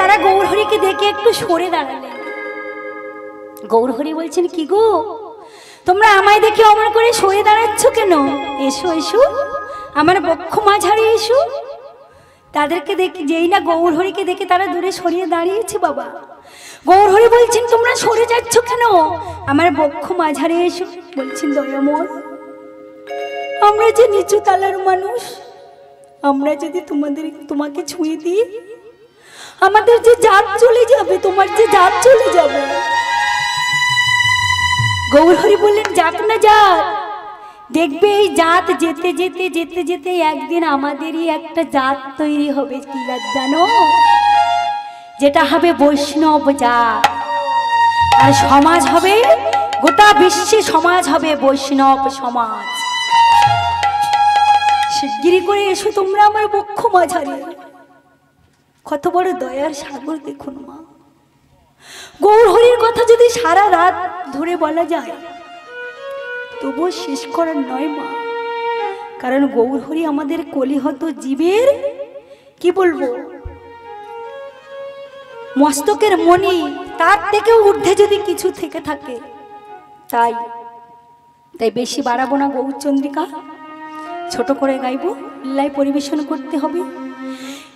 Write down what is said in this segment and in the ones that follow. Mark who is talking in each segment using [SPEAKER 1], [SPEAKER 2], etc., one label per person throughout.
[SPEAKER 1] তারা গৌরহরিকে দেখে একটু সরে দাঁড়ালেন। গৌরহরি বলছেন, কি গো তোমরা আমায় দেখে অমর করে সরে দাঁড়াচ্ছ কেন? এসো এসো, আমার বক্ষ মাঝারে এসো। তাদেরকে দেখে, যেই না গৌরহরিকে দেখে তারা দূরে সরিয়ে দাঁড়িয়েছে। বাবা গৌরহরি বলছেন, তোমরা সরে যাচ্ছ কেন? আমার বক্ষ মাঝারে এসো। বলছেন, দয়াময়, আমরা যে নিচু তালার মানুষ, আমরা যদি তোমাকে ছুঁয়ে দিই আমাদের যে জাত চলে যাবে, তোমার যে জাত চলে যাবে। গৌরহরি বললেন, যাক না যাক, দেখবে এই জাত যেতে যেতে যেতে যেতে একদিন আমাদেরই একটা জাত তৈরি হবে। কি জাত জানো? যেটা হবে বৈষ্ণব জাত। আর সমাজ হবে, গোটা বিশ্বে সমাজ হবে বৈষ্ণব সমাজ। শিগগিরি করে এসো তোমরা আমার বক্ষ মাঝারে। কত বড় দয়ার সাগর দেখুন মা। গৌরহরির কথা যদি সারা রাত ধরে বলা যায় তবুও শেষ করার নয় মা। কারণ গৌরহরি আমাদের কলিহত জীবের, কি বলবো, মস্তকের মণি, তার থেকেও ঊর্ধ্বে যদি কিছু থেকে থাকে। তাই বেশি বাড়াবো না গৌরচন্দ্রিকা, ছোট করে গাইবো, লীলায় পরিবেশন করতে হবে।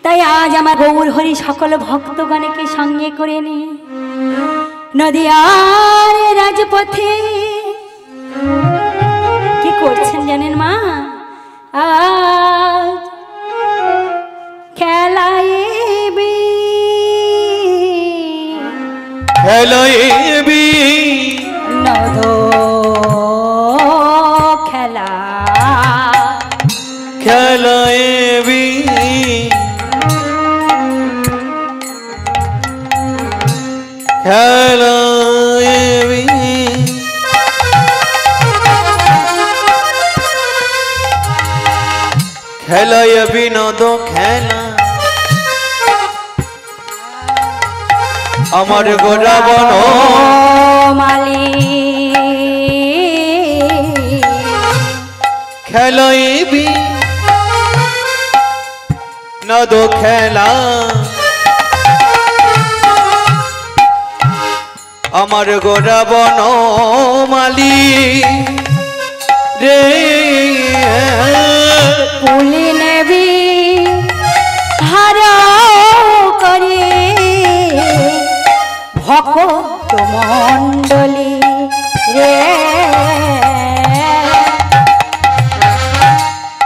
[SPEAKER 1] তাই আজ আমার গৌরহরি সকল ভক্তগণকে সঙ্গে করে নিয়ে নদিয়ার রাজপথে কি করছেন জানেন মা? আজ খেলাইবি নদ খেলা
[SPEAKER 2] খেলাইবি খেলাইবি খেলাইবি নদ খেলা আমার গোরা বন
[SPEAKER 1] মালি
[SPEAKER 2] খেলাইবি নদ খেলা আমার গোরা বন মালি রে
[SPEAKER 1] পুলি নেবি হার করে ভক্ত মণ্ডলী রে।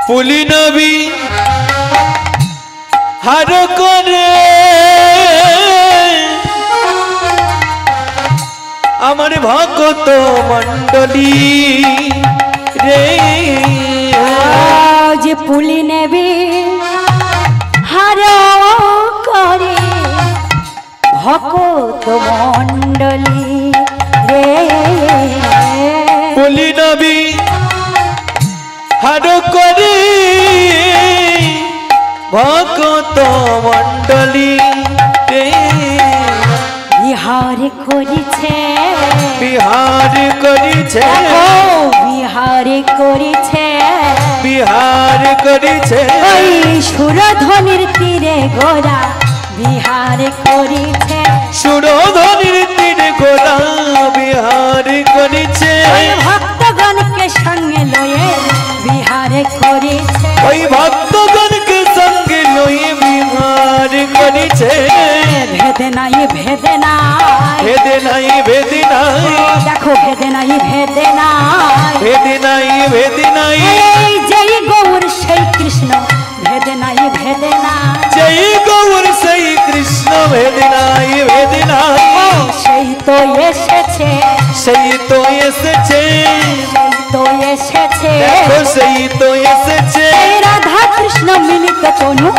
[SPEAKER 2] পুলি নবী হার করে আমার ভক্ত মণ্ডলী রে।
[SPEAKER 1] যে পুলি নেবি হার করে ভক্ত মণ্ডলী রে।
[SPEAKER 2] পুলি নবী হার করে ভক্ত মণ্ডলী রে।
[SPEAKER 1] বিহার করিছে
[SPEAKER 2] বিহার করিছে
[SPEAKER 1] বিহার করিছে
[SPEAKER 2] বিহার করিছে
[SPEAKER 1] ওই সুরধ্বনির তীরে গোরা বিহার করিছে।
[SPEAKER 2] সুরধ্বনির তীরে গোরা বিহার করিছে
[SPEAKER 1] ভক্তগণকে সঙ্গে লয়ে বিহার করিছে।
[SPEAKER 2] ওই ভক্তগণকে সঙ্গে লয়ে বিহার করিছে।
[SPEAKER 1] ভেদে নাই ভেদে নাই
[SPEAKER 2] ভেদে নাই ভেদে নাই
[SPEAKER 1] দেখো ভেদে নাই ভেদে নাই
[SPEAKER 2] ভেদে নাই ভেদে নাই
[SPEAKER 1] এই যেই গৌর সেই কৃষ্ণ ভেদে নাই ভেদে নাই
[SPEAKER 2] জয় গৌর সেই কৃষ্ণ ভেদে নাই ভেদে নাই
[SPEAKER 1] সেই তো এসেছে
[SPEAKER 2] সেই তো এসেছে
[SPEAKER 1] সেই তো এসেছে
[SPEAKER 2] দেখো সেই তো এসেছে
[SPEAKER 1] এই রাধা কৃষ্ণ মিলিত তনু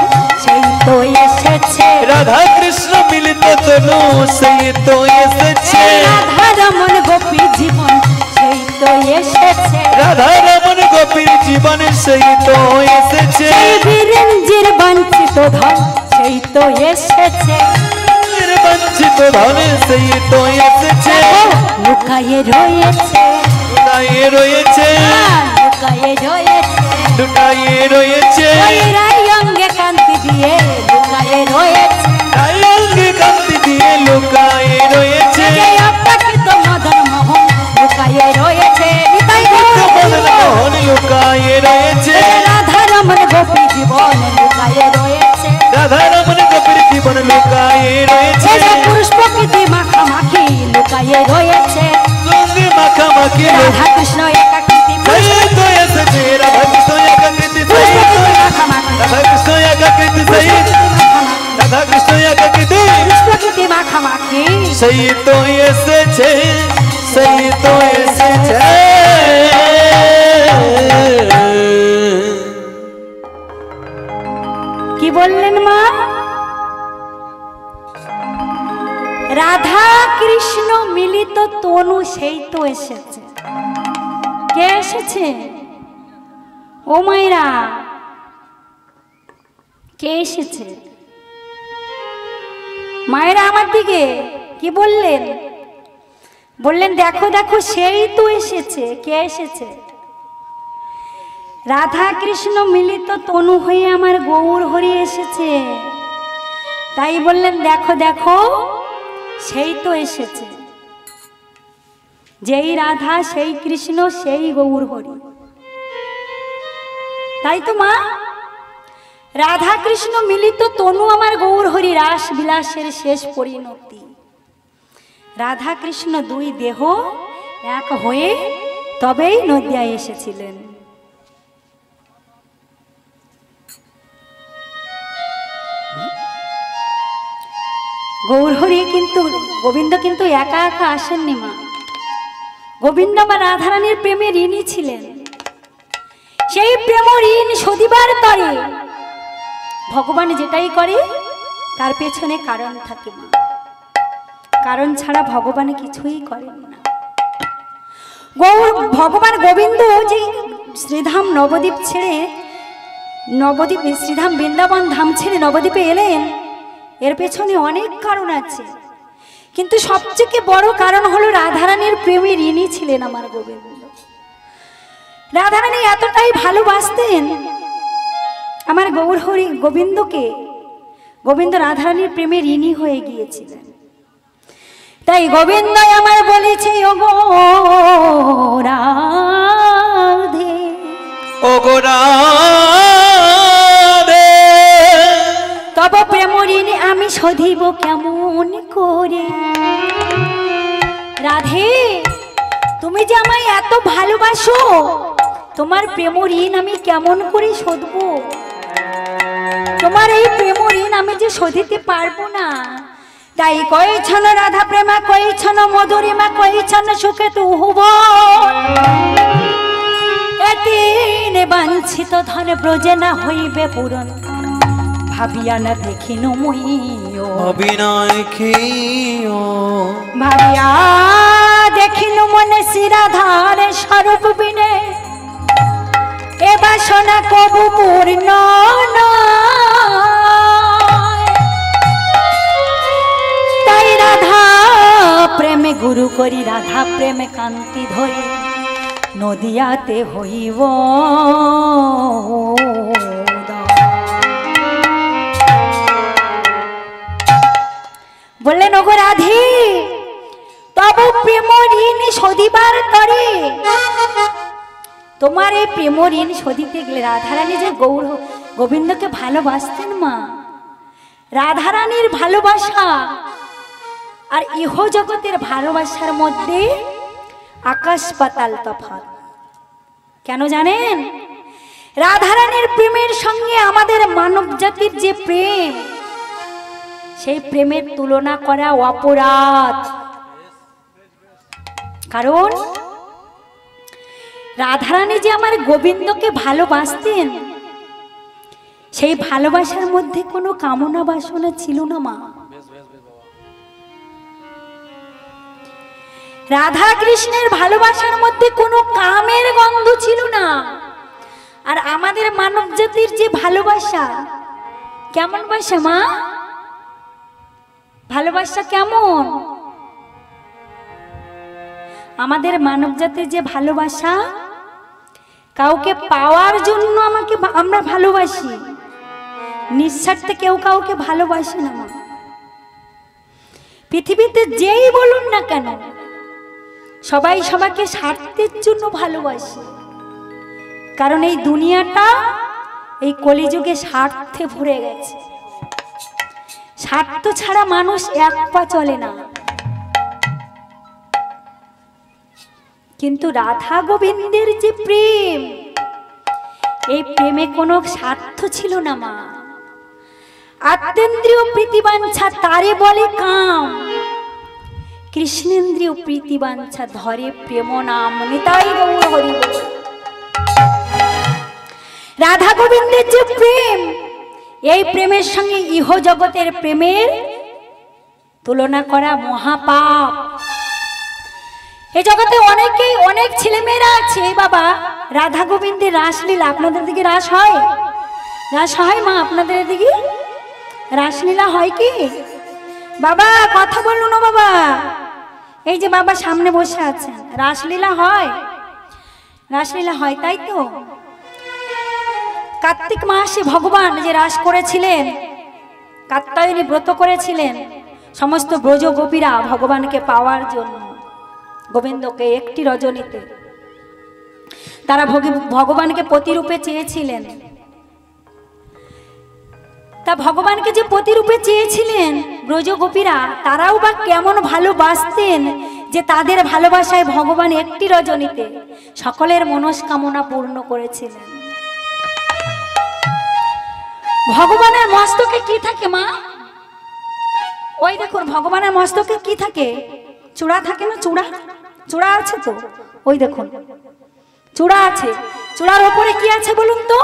[SPEAKER 1] সেই তো এসেছে
[SPEAKER 2] রাধা কৃষ্ণ মিলিত তনু সেই তো এসেছে
[SPEAKER 1] রাধা রমন গোপী জীবন সেই তো এসেছে
[SPEAKER 2] রাধা রমন গোপীর জীবন সেই তো এসেছে
[SPEAKER 1] সেই বীরেন্দ্রের বঞ্চিত ধন সেই তো এসেছে
[SPEAKER 2] বঞ্চিত ধন সেই তো এসেছে
[SPEAKER 1] লুকায়ে রয়েছে
[SPEAKER 2] লুকায়ে রয়েছে
[SPEAKER 1] লুকায়ে রয়েছে
[SPEAKER 2] লুকায়ে রয়েছে
[SPEAKER 1] ওই রাই অঙ্গে কান্তি দিয়ে লুকায়ে রয়েছে
[SPEAKER 2] রাই রাধা কৃষ্ণ একাকী দিন
[SPEAKER 1] কৃষ্ণকে দে মাখামাখি
[SPEAKER 2] সেই তো এসেছে সেই তো এসেছে
[SPEAKER 1] কি বললেন মা? রাধা কৃষ্ণ মিলিত তনু সেই তো এসেছে। কে এসেছে? ও মায়েরা, কে এসেছে? মায়েরা আমার দিকে কি বললেন? বললেন দেখো দেখো সেই তো এসেছে। কে এসেছে? রাধা কৃষ্ণ মিলিত তনু হয়ে আমার গৌর হরি এসেছে। তাই বললেন দেখো দেখো সেই তো এসেছে। যেই রাধা সেই কৃষ্ণ সেই গৌর হরি। তাই তো মা, রাধা কৃষ্ণ মিলিত তনু আমার গৌর হরি রাস বিলাসের শেষ পরিণতি। রাধা কৃষ্ণ দুই দেহ এক হয়ে তবেই নদিয়ায় এসেছিলেন। গৌরহরি কিন্তু গোবিন্দ কিন্তু একা একা আসেননি মা। গোবিন্দ বা রাধারানীর প্রেমে ঋণী ছিলেন। সেই প্রেম ঋণ শোধিবার তরে ভগবান যেটাই করে তার পেছনে কারণ থাকে মা। কারণ ছাড়া ভগবান কিছুই করেন না। ভগবান গোবিন্দ যে শ্রীধাম নবদ্বীপ ছেড়ে নবদ্বীপ শ্রীধাম বৃন্দাবন ধাম ছেড়ে নবদ্বীপে এলেন, এর পেছনে অনেক কারণ আছে, কিন্তু সবচেয়ে বড় কারণ হলো রাধারানীর প্রেমে ঋণী ছিলেন আমার গোবিন্দ। রাধারানী এতটাই ভালোবাসতেন আমার গৌর হরি গোবিন্দকে, গোবিন্দ রাধারানীর প্রেমে ঋণী হয়ে গিয়েছিলেন। তাই গোবিন্দ আমার বলেছে ও গো রাধে,
[SPEAKER 2] ও গো রাধে,
[SPEAKER 1] তব প্রেম ঋণ আমি শোধিব কেমন করে। রাধে, তুমি যে আমায় এত ভালোবাসো, তোমার প্রেম ঋণ আমি কেমন করে শোধব? তোমার এই প্রেম ঋণ আমি যে শোধিতে পারবো না। তাই কইছন রাধা প্রেমা, কইছন মধুরিমা, কইছন সুখে তু হুব, এতিনে বাঞ্ছিত ধন ব্রজে না হইবে পূরণ, ভাবিয়া না দেখিনু মুইও, ভাবিয়া দেখিনু মনে শ্রীরাধার স্বরূপ বিনে, এ বাসনা কবু পূর্ণ নয়। তাই রাধা প্রেমে গুরু করি, রাধা প্রেমে কান্তি ধরে, নদিয়াতে হইব। বললেন ওগো রাধে, তব প্রেম ঋণ শোধিবার তরে, তোমার এই প্রেম ঋণ শোধিতে গেলে, রাধারানী যে গোবিন্দকে ভালোবাসতেন মা, রাধারানীর ভালোবাসা আর ইহ জগতের ভালোবাসার মধ্যে আকাশ পাতাল তফাৎ। কেন জানেন? রাধারানীর প্রেমের সঙ্গে আমাদের মানব জাতির যে প্রেম, সেই প্রেমের তুলনা করা অপরাধ। কারণ রাধারানী যে আমার গোবিন্দকে ভালোবাসতেন, সেই ভালোবাসার মধ্যে কোনো কামনা বাসনা ছিল না মা। রাধা কৃষ্ণের ভালোবাসার মধ্যে কোনো কামের গন্ধ ছিল না। আর আমাদের মানব জাতির যে ভালোবাসা, কেমন বাসা মা? ভালোবাসা কেমন? আমাদের মানব জাতির যে ভালোবাসা, কাউকে পাওয়ার জন্য আমরা ভালোবাসি, নিঃস্বার্থে কেউ কাউকে ভালোবাসে না মা। পৃথিবীতে যেই বলুন না কেন, সবাই সবাইকে স্বার্থের জন্য ভালোবাসে। কারণ এই দুনিয়াটা এই কলিযুগে স্বার্থে ভরে গেছে। স্বার্থ ছাড়া মানুষ এক পা চলে না। কিন্তু রাধা গোবিন্দের যে প্রেম, এই প্রেমে কোনো স্বার্থ ছিল না মা। আত্মেন্দ্রিয় প্রীতিবাঞ্ছা তারে বলে কাম, কৃষ্ণেন্দ্রিয় প্রীতিবাঞ্ছা ধরে প্রেম নাম। নিতাই গৌর হরি বল। রাধা গোবিন্দের যে প্রেম, এই প্রেমের সঙ্গে ইহ জগতের প্রেমের তুলনা করা মহাপাপ। এই জগতে অনেকেই অনেক ছেলেমেয়েরা আছে বাবা, রাধা গোবিন্দের রাসলীলা, আপনাদের দিকে রাস হয়? রাস হয় মা আপনাদের দিকে? রাসলীলা হয় কি বাবা? কথা বলুন না বাবা। এই যে বাবা সামনে বসে আছেন, রাসলীলা হয়? রাসলীলা হয়, তাই তো। কার্তিক মাসে ভগবান যে রাস করেছিলেন, কাত্যায়নী ব্রত করেছিলেন, সমস্ত ব্রজ গোপীরা ভগবানকে পাওয়ার জন্য, গোবিন্দকে একটি রজনীতে তারা ভগবানকে প্রতিরূপে চেয়েছিলেন। তা ভগবানকে যে প্রতিরূপে চেয়েছিলেন ব্রজ গোপীরা, তারাও বা কেমন ভালোবাসতেন যে তাদের ভালোবাসায় ভগবান একটি রজনীতে সকলের মনস্কামনা পূর্ণ করেছিলেন। ভগবানের মস্তকে কি থাকে মা? ওই দেখুন ভগবানের মস্তকে কি থাকে? চূড়া থাকে না? চূড়া, চূড়া আছে তো, ওই দেখুন চূড়া আছে। চূড়ার ওপরে কি আছে বলুন তো?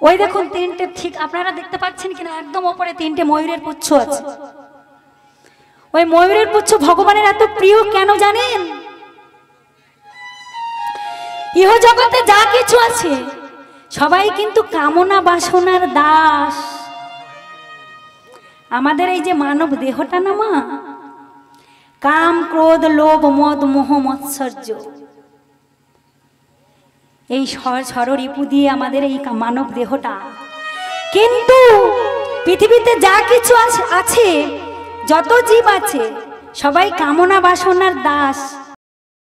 [SPEAKER 1] ওই দেখুন তিনটে, ঠিক আপনারা দেখতে পাচ্ছেন কিনা, একদম ওপরে তিনটে ময়ূরের পুচ্ছ আছে। ওই ময়ূরের পুচ্ছ ভগবানের এত প্রিয় কেন জানেন? ইহ জগতে যা কিছু আছে সবাই কিন্তু কামনা বাসনার দাস। আমাদের এই যে মানব দেহটা না মা, কাম ক্রোধ লোভ মদ মোহ মৎসর্য, এই ষড়রিপু দিয়ে আমাদের এই মানব দেহটা। কিন্তু পৃথিবীতে যা কিছু আছে, যত জীব আছে, সবাই কামনা বাসনার দাস।